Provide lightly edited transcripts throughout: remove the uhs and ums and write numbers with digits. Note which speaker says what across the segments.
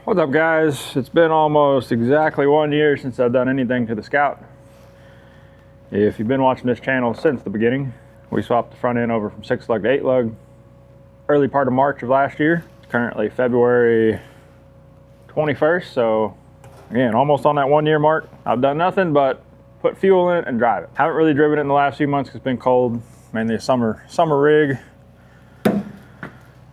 Speaker 1: What's up, guys? It's been almost exactly 1 year since I've done anything to the Scout. If you've been watching this channel since the beginning, we swapped the front end over from 6-lug to 8-lug early part of March of last year. It's currently February 21st, so again, almost on that 1 year mark. I've done nothing but put fuel in it and drive it. Haven't really driven it in the last few months because it's been cold, mainly a summer rig.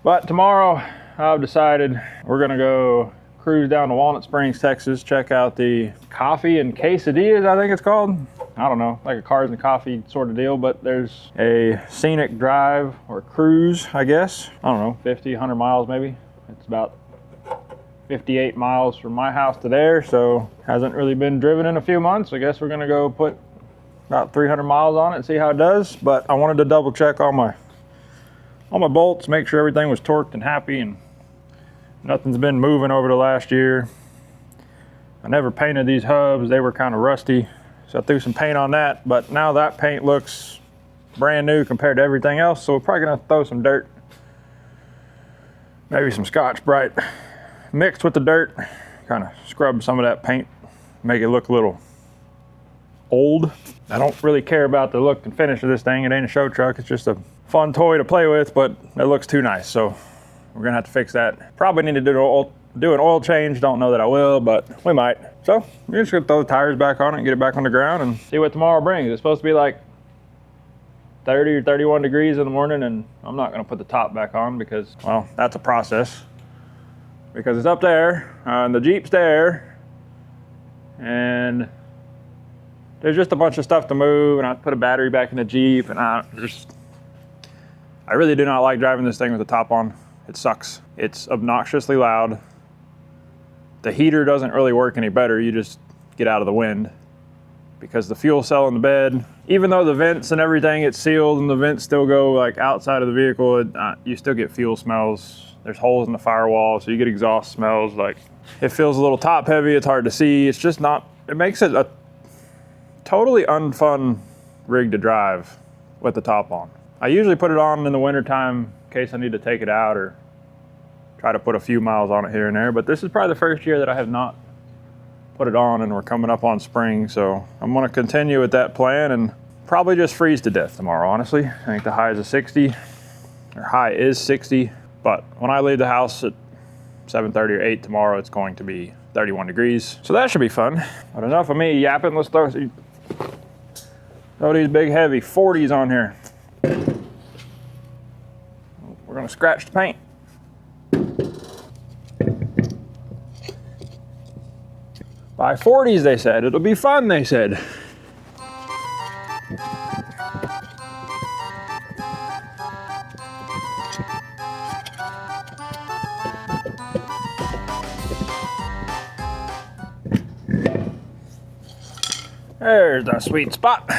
Speaker 1: But tomorrow I've decided we're gonna go cruise down to Walnut Springs, Texas, check out the Coffee and Quesadillas, I think it's called. I don't know, like a cars and coffee sort of deal, but there's a scenic drive or cruise, I guess. I don't know, 50, 100 miles maybe. It's about 58 miles from my house to there, so hasn't really been driven in a few months. I guess we're gonna go put about 300 miles on it and see how it does. But I wanted to double check all my bolts, make sure everything was torqued and happy and nothing's been moving over the last year. I never painted these hubs, they were kind of rusty, so I threw some paint on that, but now that paint looks brand new compared to everything else, so we're probably gonna throw some dirt, maybe some Scotch-Brite mixed with the dirt, kind of scrub some of that paint, make it look a little old. I don't really care about the look and finish of this thing. It ain't a show truck, it's just a fun toy to play with, but it looks too nice, so we're gonna have to fix that. Probably need to do an oil change. Don't know that I will, but we might. So we're just gonna throw the tires back on it and get it back on the ground and see what tomorrow brings. It's supposed to be like 30 or 31 degrees in the morning, and I'm not gonna put the top back on because, well, that's a process. Because it's up there, and the Jeep's there, and there's just a bunch of stuff to move, and I put a battery back in the Jeep, and I really do not like driving this thing with the top on. It sucks. It's obnoxiously loud. The heater doesn't really work any better. You just get out of the wind because the fuel cell in the bed, even though the vents and everything, it's sealed and the vents still go like outside of the vehicle, you still get fuel smells. There's holes in the firewall, so you get exhaust smells. Like, it feels a little top heavy. It's hard to see. It's just not, it makes it a totally unfun rig to drive with the top on. I usually put it on in the wintertime in case I need to take it out or try to put a few miles on it here and there, but this is probably the first year that I have not put it on, and we're coming up on spring, so I'm gonna continue with that plan and probably just freeze to death tomorrow, honestly. I think the high is a 60, or high is 60, but when I leave the house at 7:30 or 8 tomorrow, it's going to be 31 degrees, so that should be fun. But enough of me yapping, let's throw these big heavy 40s on here. We're gonna scratch the paint. Buy 40s, they said. It'll be fun, they said. There's the sweet spot.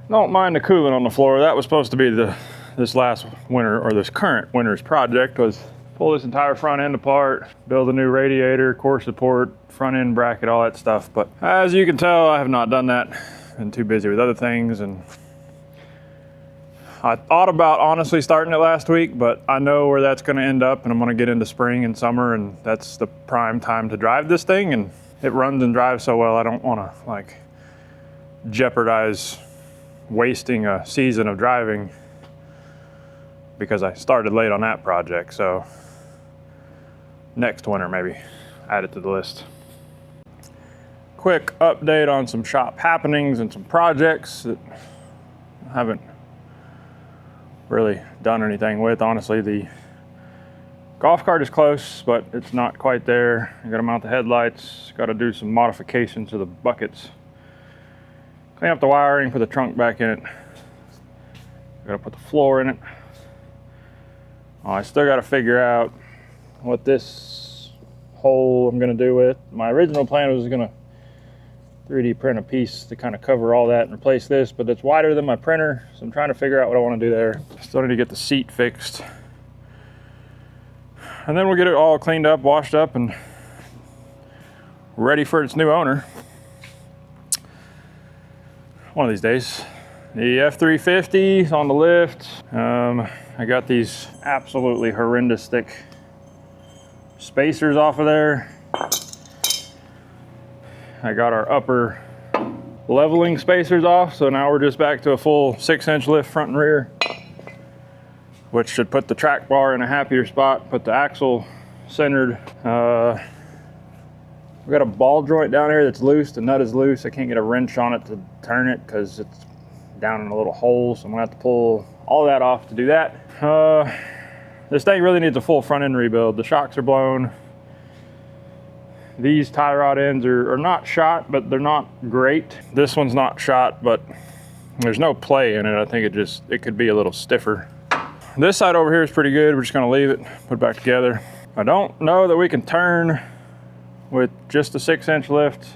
Speaker 1: Don't mind the coolant on the floor. That was supposed to be this last winter, or this current winter's project, was pull this entire front end apart, build a new radiator, core support, front end bracket, all that stuff. But as you can tell, I have not done that. Been too busy with other things, and I thought about honestly starting it last week, but I know where that's gonna end up, and I'm gonna get into spring and summer, and that's the prime time to drive this thing, and it runs and drives so well, I don't wanna like jeopardize wasting a season of driving because I started late on that project. So next winter, maybe add it to the list. Quick update on some shop happenings and some projects that I haven't really done anything with. Honestly, the golf cart is close, but it's not quite there. I gotta mount the headlights, gotta do some modifications to the buckets, clean up the wiring, put the trunk back in it, gotta put the floor in it. I still gotta figure out what this hole I'm gonna do with. My original plan was gonna 3D print a piece to kind of cover all that and replace this, but it's wider than my printer, so I'm trying to figure out what I want to do there. Still need to get the seat fixed, and then we'll get it all cleaned up, washed up, and ready for its new owner one of these days. The F350 is on the lift. I got these absolutely horrendous thick spacers off of there. I got our upper leveling spacers off, so now we're just back to a full 6-inch lift front and rear, which should put the track bar in a happier spot, put the axle centered. We got a ball joint down here that's loose. The nut is loose. I can't get a wrench on it to turn it because it's down in a little hole, so I'm gonna have to pull all that off to do that. This thing really needs a full front end rebuild. The shocks are blown. These tie rod ends are not shot, but they're not great. This one's not shot, but there's no play in it. I think it could be a little stiffer. This side over here is pretty good. We're just gonna leave it, put it back together. I don't know that we can turn with just a 6-inch lift.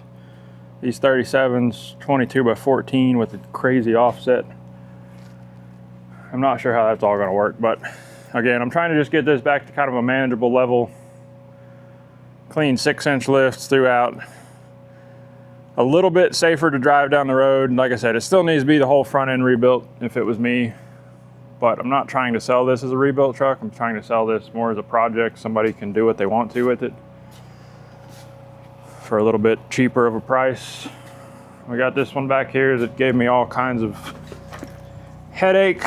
Speaker 1: These 37s, 22 by 14 with a crazy offset. I'm not sure how that's all gonna work, but again, I'm trying to just get this back to kind of a manageable level. Clean 6-inch lifts throughout. A little bit safer to drive down the road. Like I said, it still needs to be the whole front end rebuilt if it was me, but I'm not trying to sell this as a rebuilt truck. I'm trying to sell this more as a project. Somebody can do what they want to with it for a little bit cheaper of a price. We got this one back here that gave me all kinds of headache.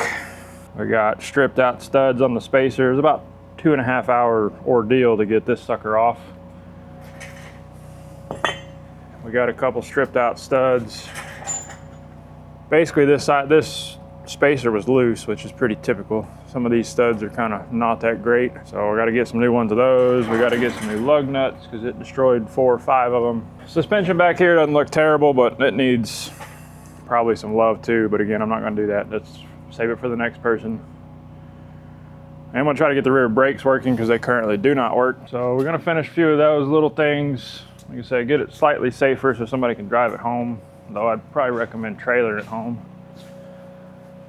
Speaker 1: We got stripped out studs on the spacer. It was about 2.5 hour ordeal to get this sucker off. We got a couple stripped out studs. Basically this spacer was loose, which is pretty typical. Some of these studs are kind of not that great. So we got to get some new ones of those. We got to get some new lug nuts because it destroyed 4 or 5 of them. Suspension back here doesn't look terrible, but it needs probably some love too. But again, I'm not going to do that. Let's save it for the next person. I'm going to try to get the rear brakes working because they currently do not work. So we're going to finish a few of those little things. Like I said, get it slightly safer so somebody can drive it home. Though I'd probably recommend trailer it home.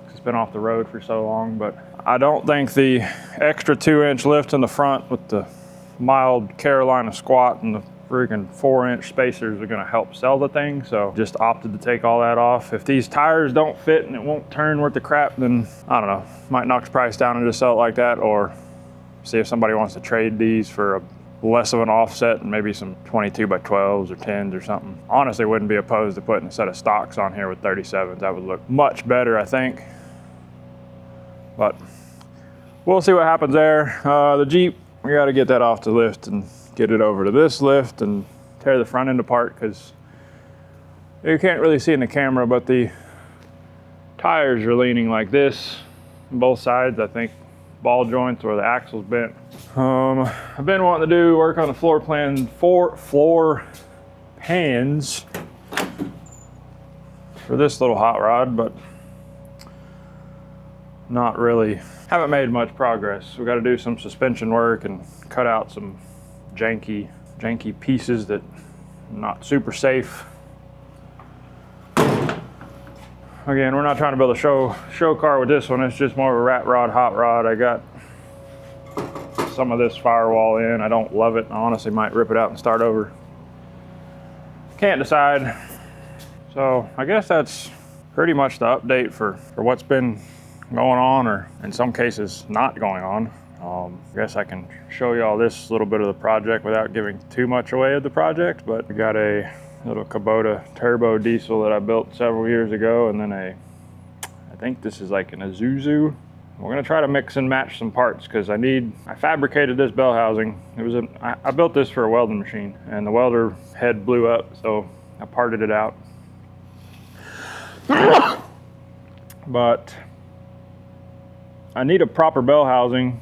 Speaker 1: It's been off the road for so long, but I don't think the extra 2-inch lift in the front with the mild Carolina squat and the freaking 4-inch spacers are going to help sell the thing. So just opted to take all that off. If these tires don't fit and it won't turn worth the crap, then I don't know, might knock the price down and just sell it like that, or see if somebody wants to trade these for a less of an offset and maybe some 22 by 12s or 10s or something. Honestly, wouldn't be opposed to putting a set of stocks on here with 37s. That would look much better, I think. But we'll see what happens there. The Jeep, we got to get that off the lift and get it over to this lift and tear the front end apart, because you can't really see in the camera, but the tires are leaning like this on both sides. I think ball joints or the axle's bent. I've been wanting to work on the floor pans for this little hot rod, but not really, haven't made much progress. We got to do some suspension work and cut out some janky pieces that are not super safe. Again, we're not trying to build a show car with this one. It's just more of a rat rod, hot rod. I got some of this firewall in. I don't love it. I honestly might rip it out and start over. Can't decide. So I guess that's pretty much the update for what's been going on, or in some cases not going on. I guess I can show you all this little bit of the project without giving too much away of the project, but we got a little Kubota turbo diesel that I built several years ago, and then a think this is like an Isuzu. We're gonna try to mix and match some parts because I fabricated this bell housing. I built this for a welding machine and the welder head blew up, so I parted it out. But I need a proper bell housing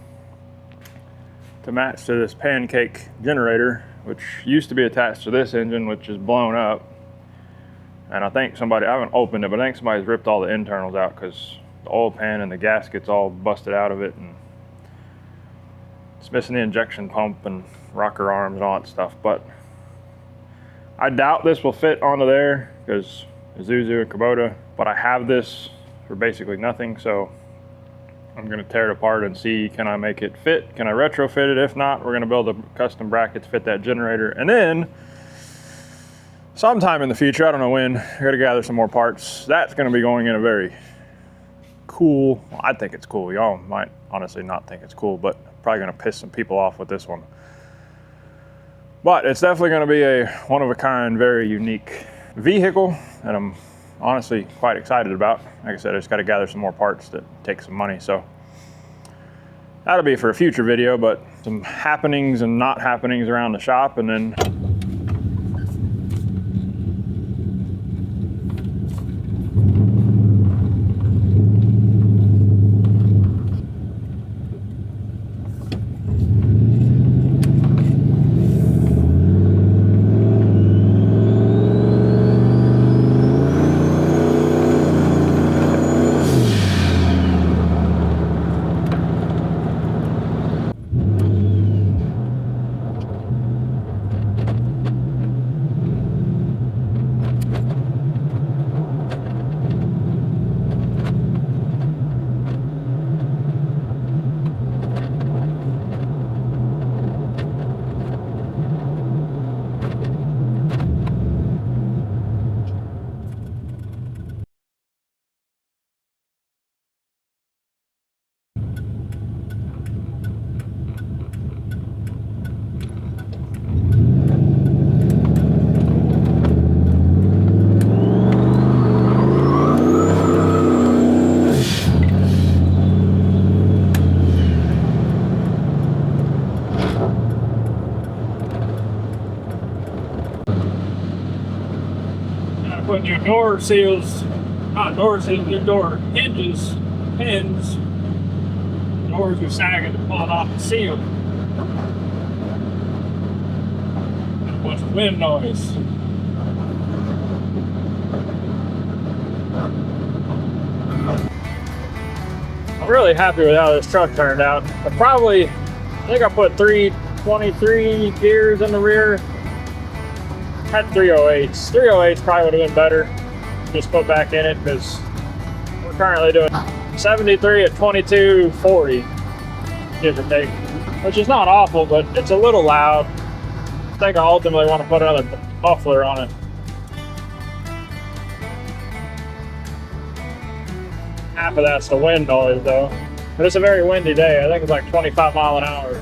Speaker 1: to match to this pancake generator, which used to be attached to this engine, which is blown up. And I think I haven't opened it, but I think somebody's ripped all the internals out because the oil pan and the gasket's all busted out of it, and it's missing the injection pump and rocker arms and all that stuff. But I doubt this will fit onto there because Isuzu and Kubota, but I have this for basically nothing, so I'm gonna tear it apart and see, can I make it fit? Can I retrofit it? If not, we're gonna build a custom bracket to fit that generator, and then sometime in the future, I don't know when, I gotta gather some more parts. That's gonna be going in a very cool, well, I think it's cool. Y'all might honestly not think it's cool, but probably gonna piss some people off with this one. But it's definitely gonna be a one-of-a-kind, very unique vehicle that I'm honestly quite excited about. Like I said, I just gotta gather some more parts that take some money, so that'll be for a future video, but some happenings and not happenings around the shop, and then putting your door seals, not door seals, your door hinges, pins, doors are sagging to pull it off the seal. And a bunch of wind noise. I'm really happy with how this truck turned out. I think I put 323 gears in the rear. Had 308s. 308s probably would have been better. Just put back in it because we're currently doing 73 at 2240, give or take, which is not awful, but it's a little loud. I think I ultimately want to put another muffler on it. Half of that's the wind noise though. But it's a very windy day. I think it's like 25 miles an hour.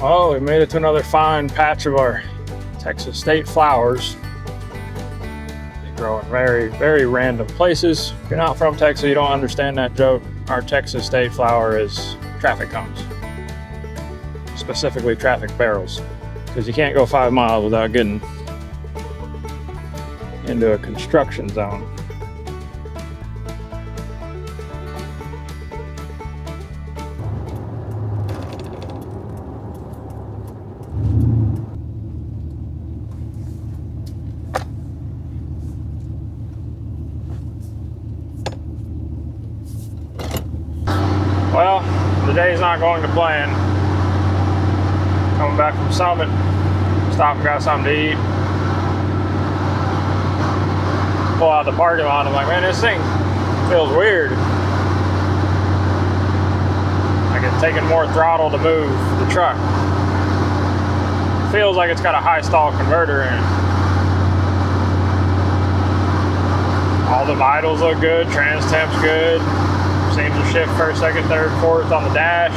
Speaker 1: Well, we made it to another fine patch of our Texas state flowers. They grow in very, very random places. If you're not from Texas, you don't understand that joke. Our Texas state flower is traffic cones. Specifically traffic barrels. Because you can't go 5 miles without getting into a construction zone. Well, the day's not going to plan. Coming back from Summit, stopped and got something to eat. Pull out the parking lot, I'm like, man, this thing feels weird. Like it's taking more throttle to move the truck. It feels like it's got a high stall converter in it. All the vitals look good, trans temp's good. Seems to shift first, second, third, fourth on the dash.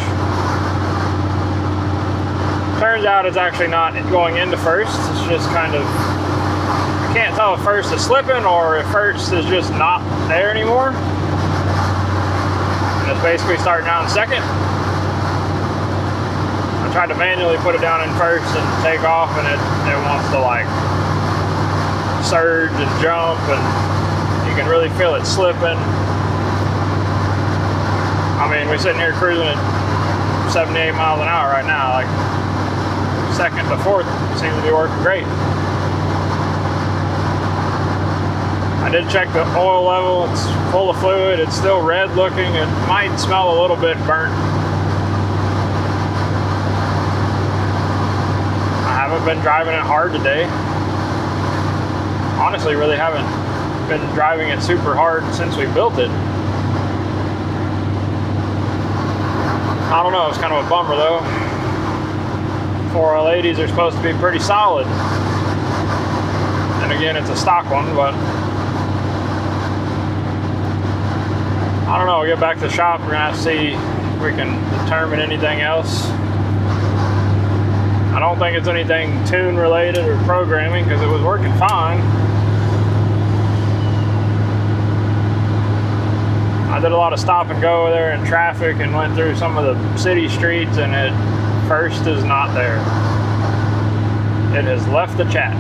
Speaker 1: Turns out it's actually not going into first. It's just kind of, I can't tell if first is slipping or if first is just not there anymore. And it's basically starting out in second. I tried to manually put it down in first and take off, and it wants to like surge and jump, and you can really feel it slipping. I mean, we're sitting here cruising at 78 miles an hour right now. Like, second to fourth seems to be working great. I did check the oil level. It's full of fluid. It's still red looking. It might smell a little bit burnt. I haven't been driving it hard today. Honestly, really haven't been driving it super hard since we built it. I don't know, it's kind of a bummer though. 4L80s are supposed to be pretty solid. And again, it's a stock one, but I don't know, we'll get back to the shop. We're gonna have to see if we can determine anything else. I don't think it's anything tune related or programming, because it was working fine. I did a lot of stop and go there in traffic and went through some of the city streets, and it first is not there. It has left the chat.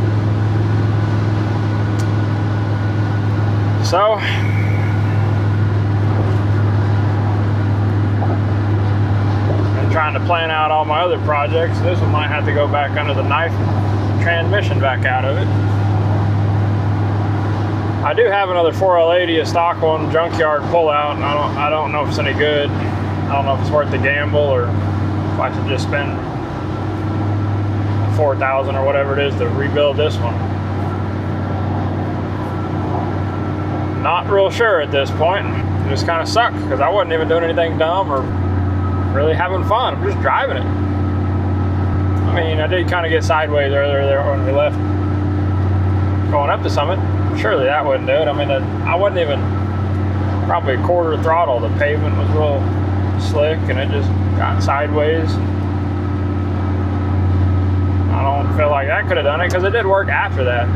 Speaker 1: So, I'm trying to plan out all my other projects. This one might have to go back under the knife, transmission back out of it. I do have another 4L80, a stock one, junkyard pullout, and I don't know if it's any good. I don't know if it's worth the gamble, or if I should just spend $4,000 or whatever it is to rebuild this one. Not real sure at this point. It just kind of sucked because I wasn't even doing anything dumb or really having fun. I'm just driving it. I mean, I did kind of get sideways earlier there when we left going up the summit. Surely that wouldn't do it. I mean, I wasn't even probably a quarter throttle. The pavement was real slick and it just got sideways. I don't feel like that could have done it because it did work after that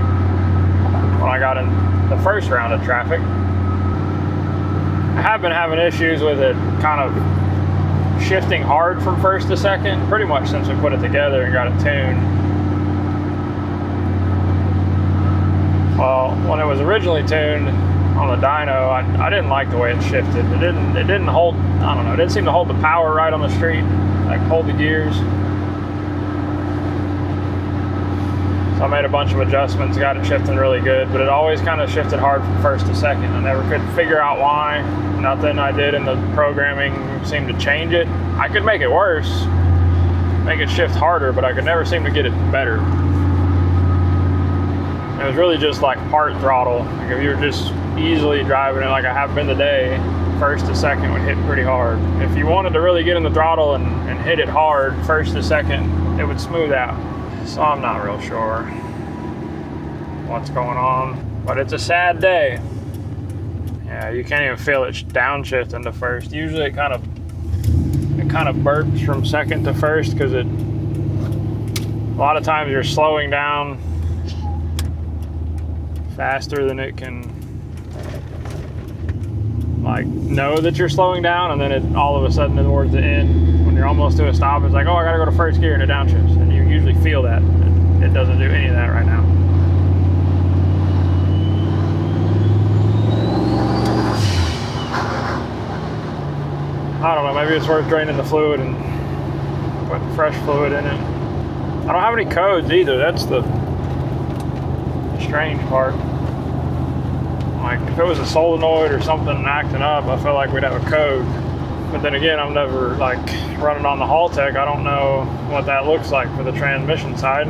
Speaker 1: when I got in the first round of traffic. I have been having issues with it kind of shifting hard from first to second pretty much since we put it together and got it tuned. Well, when it was originally tuned on the dyno, I didn't like the way it shifted. It didn't hold, I don't know, it didn't seem to hold the power right on the street, like hold the gears. So I made a bunch of adjustments, got it shifting really good, but it always kind of shifted hard from first to second. I never could figure out why. Nothing I did in the programming seemed to change it. I could make it worse, make it shift harder, but I could never seem to get it better. It was really just like part throttle. Like if you were just easily driving it like I have been today, first to second would hit pretty hard. If you wanted to really get in the throttle and hit it hard, first to second, it would smooth out. So I'm not real sure what's going on, but it's a sad day. Yeah, you can't even feel it downshifting to first. Usually it kind of burps from second to first because a lot of times you're slowing down faster than it can like know that you're slowing down, and then it all of a sudden towards the end when you're almost to a stop, it's like, oh, I gotta go to first gear and it downshifts, and you usually feel that. It doesn't do any of that right now. I don't know, maybe it's worth draining the fluid and putting fresh fluid in it. I don't have any codes either. That's the strange part. Like if it was a solenoid or something acting up, I feel like we'd have a code. But then again, I'm never like running on the Haltech. I don't know what that looks like for the transmission side.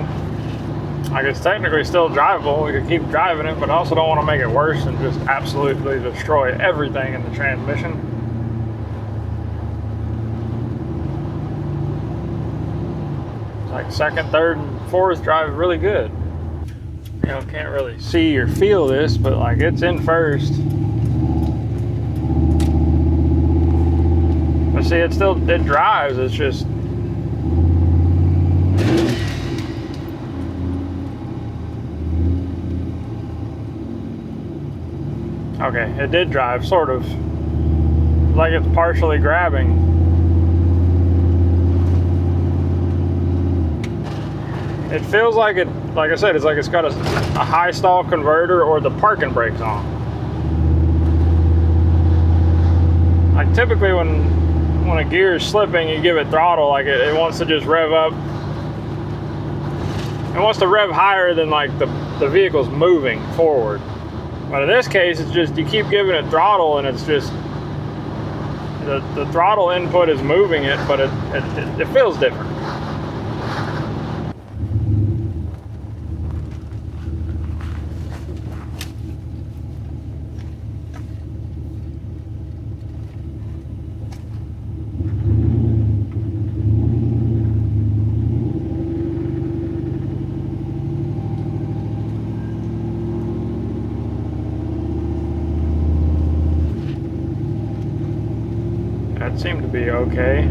Speaker 1: Like it's technically still drivable. We could keep driving it, but I also don't want to make it worse and just absolutely destroy everything in the transmission. It's like second, third, and fourth drive really good. You know, can't really see or feel this, but like it's in first. But see, it drives. It's just Okay, it did drive, sort of. Like it's partially grabbing. It feels like it, like I said, it's like it's got a high stall converter or the parking brakes on. Like typically when a gear is slipping, you give it throttle, like it wants to just rev up. It wants to rev higher than like the vehicle's moving forward. But in this case, it's just, you keep giving it throttle and it's just, the throttle input is moving it, but it feels different. That seemed to be okay.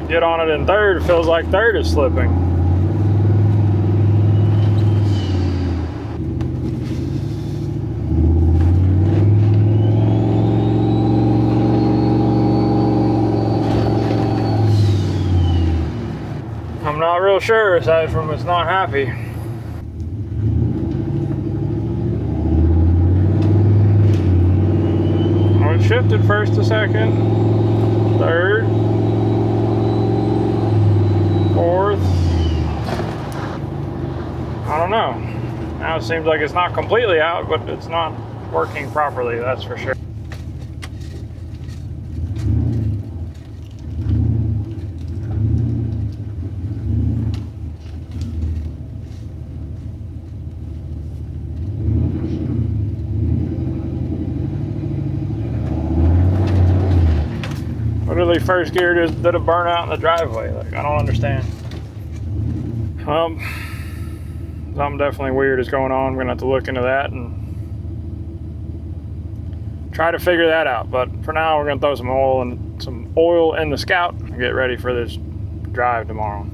Speaker 1: Get on it in third, it feels like third is slipping. I'm not real sure, aside from it's not happy. Oh, it shifted first to second, third, fourth. I don't know. Now it seems like it's not completely out, but it's not working properly, that's for sure. Literally first gear just did a burnout in the driveway. Like, I don't understand. Something definitely weird is going on. I'm gonna have to look into that and try to figure that out. But for now, we're gonna throw some oil in the Scout and get ready for this drive tomorrow.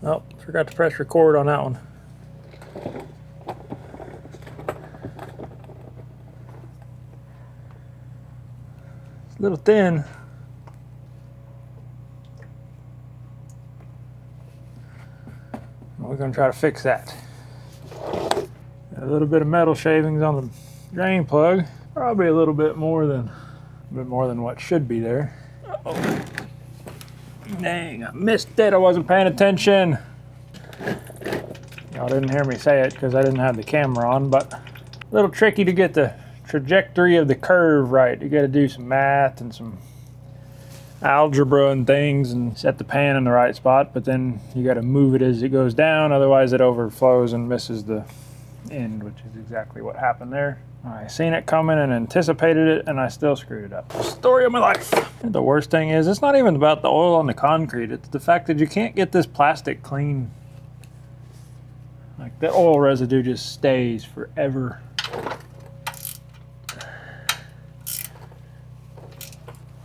Speaker 1: Oh, forgot to press record on that one. It's a little thin. We're going to try to fix that. A little bit of metal shavings on the drain plug. Probably a little bit more than what should be there. Uh-oh. Dang, I missed it. I wasn't paying attention. Y'all didn't hear me say it because I didn't have the camera on, but a little tricky to get the trajectory of the curve right. You got to do some math and some algebra and things and set the pan in the right spot, but then you got to move it as it goes down, otherwise it overflows and misses the end, which is exactly what happened there. I seen it coming and anticipated it, and I still screwed it up. Story of my life. And the worst thing is, it's not even about the oil on the concrete, it's the fact that you can't get this plastic clean. Like, the oil residue just stays forever.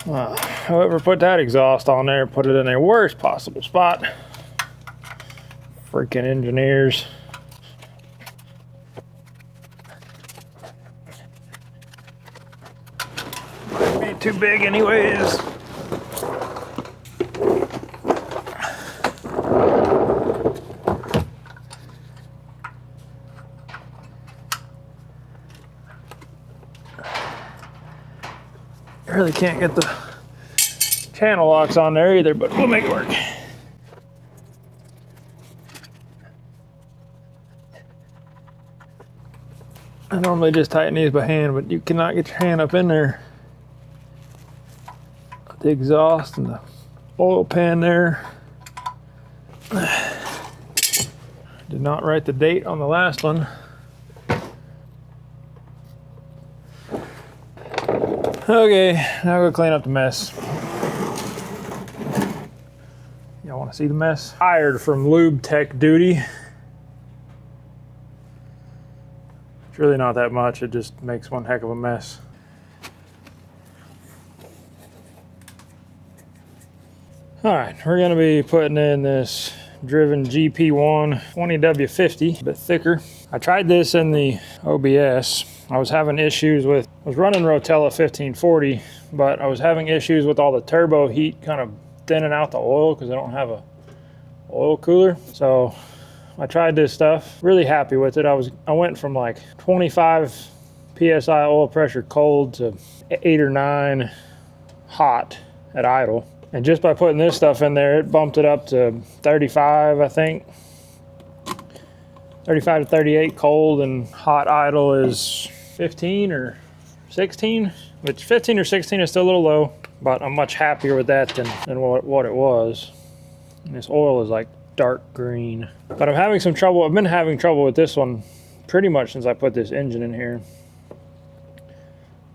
Speaker 1: Whoever put that exhaust on there put it in a worst possible spot. Freaking engineers. Might be too big anyways. Really can't get the channel locks on there either, but we'll make it work. I normally just tighten these by hand, but you cannot get your hand up in there. The exhaust and the oil pan there. Did not write the date on the last one. Okay, now we'll clean up the mess. Y'all want to see the mess? Hired from lube tech duty. really not that much. It just makes one heck of a mess. All right, we're gonna be putting in this Driven GP1 20W50, a bit thicker. I tried this in the OBS. I was having issues with, I was running Rotella 1540, but I was having issues with all the turbo heat kind of thinning out the oil because I don't have a oil cooler. So I tried this stuff, really happy with it. I went from like 25 PSI oil pressure cold to 8 or 9 hot at idle. And just by putting this stuff in there, it bumped it up to 35, I think. 35 to 38 cold, and hot idle is 15 or 16, which 15 or 16 is still a little low, but I'm much happier with that than what it was. And this oil is like dark green. But I'm having some trouble. I've been having trouble with this one pretty much since I put this engine in here.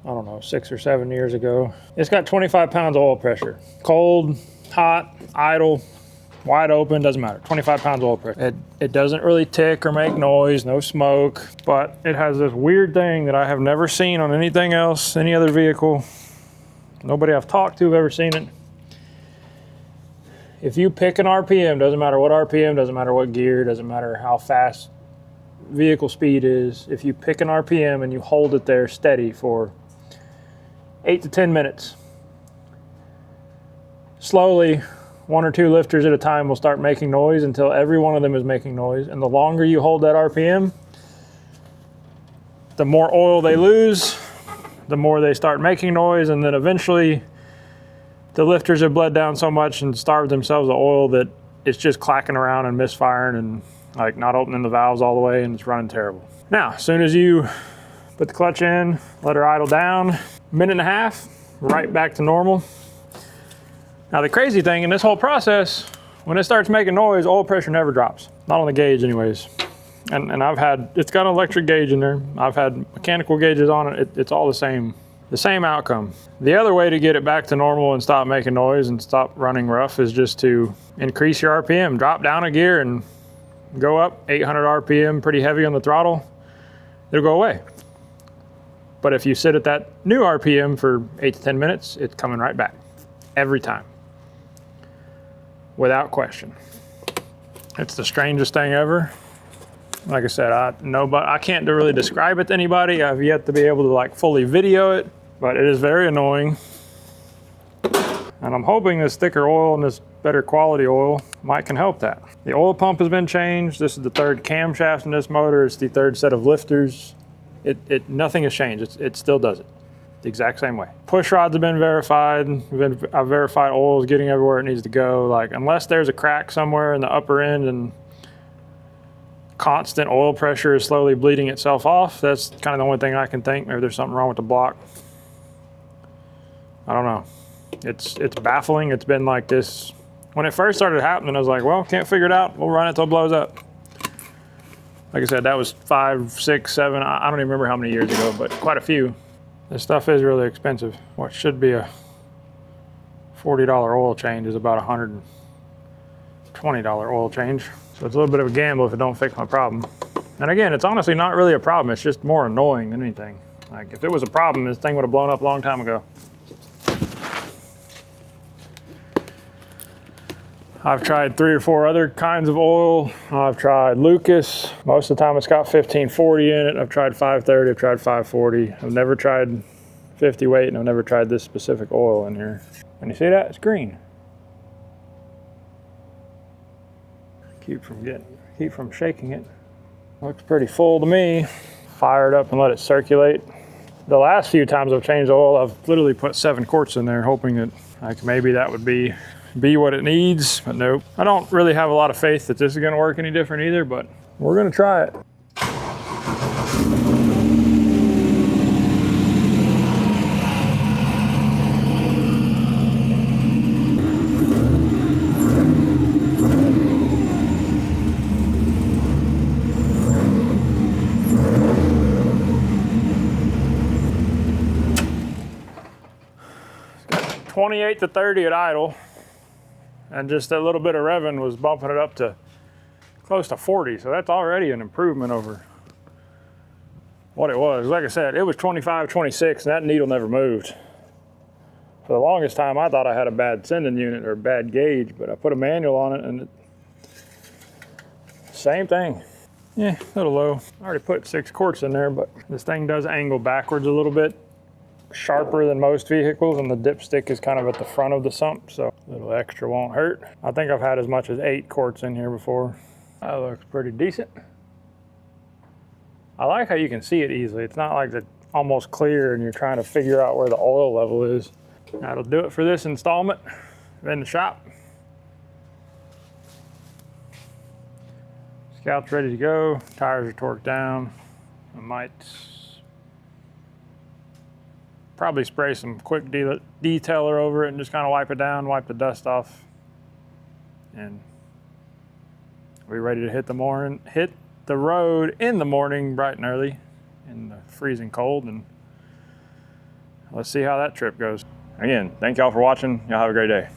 Speaker 1: I don't know, 6 or 7 years ago. It's got 25 pounds of oil pressure. Cold, hot, idle, wide open, doesn't matter. 25 pounds of oil pressure. It doesn't really tick or make noise, no smoke, but it has this weird thing that I have never seen on anything else, any other vehicle. Nobody I've talked to have ever seen it. If you pick an RPM, doesn't matter what RPM, doesn't matter what gear, doesn't matter how fast vehicle speed is, if you pick an RPM and you hold it there steady for 8 to 10 minutes. Slowly, 1 or 2 lifters at a time will start making noise until every one of them is making noise. And the longer you hold that RPM, the more oil they lose, the more they start making noise, and then eventually the lifters have bled down so much and starved themselves of oil that it's just clacking around and misfiring and like not opening the valves all the way, and it's running terrible. Now, as soon as you put the clutch in, let her idle down, minute and a half, right back to normal. Now the crazy thing in this whole process, when it starts making noise, oil pressure never drops. Not on the gauge anyways. And it's got an electric gauge in there. I've had mechanical gauges on it. It's all the same outcome. The other way to get it back to normal and stop making noise and stop running rough is just to increase your RPM, drop down a gear and go up 800 RPM, pretty heavy on the throttle. It'll go away. But if you sit at that new RPM for 8 to 10 minutes, it's coming right back every time, without question. It's the strangest thing ever. Like I said, I can't really describe it to anybody. I've yet to be able to like fully video it, but it is very annoying. And I'm hoping this thicker oil and this better quality oil can help that. The oil pump has been changed. This is the 3rd camshaft in this motor. It's the 3rd set of lifters. Nothing has changed. It still does it the exact same way. Push rods have been verified. I've verified oil is getting everywhere it needs to go. Like, unless there's a crack somewhere in the upper end and constant oil pressure is slowly bleeding itself off, that's kind of the only thing I can think. Maybe there's something wrong with the block. I don't know. It's baffling. It's been like this. When it first started happening, I was like, well, can't figure it out. We'll run it till it blows up. Like I said, that was 5, 6, 7, I don't even remember how many years ago, but quite a few. This stuff is really expensive. What should be a $40 oil change is about $120 oil change. So it's a little bit of a gamble if it don't fix my problem. And again, it's honestly not really a problem. It's just more annoying than anything. Like, if it was a problem, this thing would have blown up a long time ago. I've tried 3 or 4 other kinds of oil. I've tried Lucas. Most of the time it's got 1540 in it. I've tried 530, I've tried 540. I've never tried 50 weight, and I've never tried this specific oil in here. And you see that? It's green. Keep from shaking it. Looks pretty full to me. Fire it up and let it circulate. The last few times I've changed oil, I've literally put 7 quarts in there, hoping that like maybe that would be what it needs, but nope. I don't really have a lot of faith that this is gonna work any different either, but we're gonna try it. It's got 28 to 30 at idle. And just that little bit of revving was bumping it up to close to 40. So that's already an improvement over what it was. Like I said, it was 25, 26, and that needle never moved. For the longest time, I thought I had a bad sending unit or a bad gauge, but I put a manual on it and same thing. Yeah, a little low. I already put 6 quarts in there, but this thing does angle backwards a little bit, sharper than most vehicles, and the dipstick is kind of at the front of the sump, so a little extra won't hurt. I think I've had as much as 8 quarts in here before. That looks pretty decent. I like how you can see it easily. It's not like it's almost clear and you're trying to figure out where the oil level is. That'll do it for this installment in the shop. Scout's ready to go. Tires are torqued down. I might probably spray some quick detailer over it and just kind of wipe it down, wipe the dust off, and we're ready to hit the road in the morning, bright and early, in the freezing cold, and let's see how that trip goes. Again, thank y'all for watching. Y'all have a great day.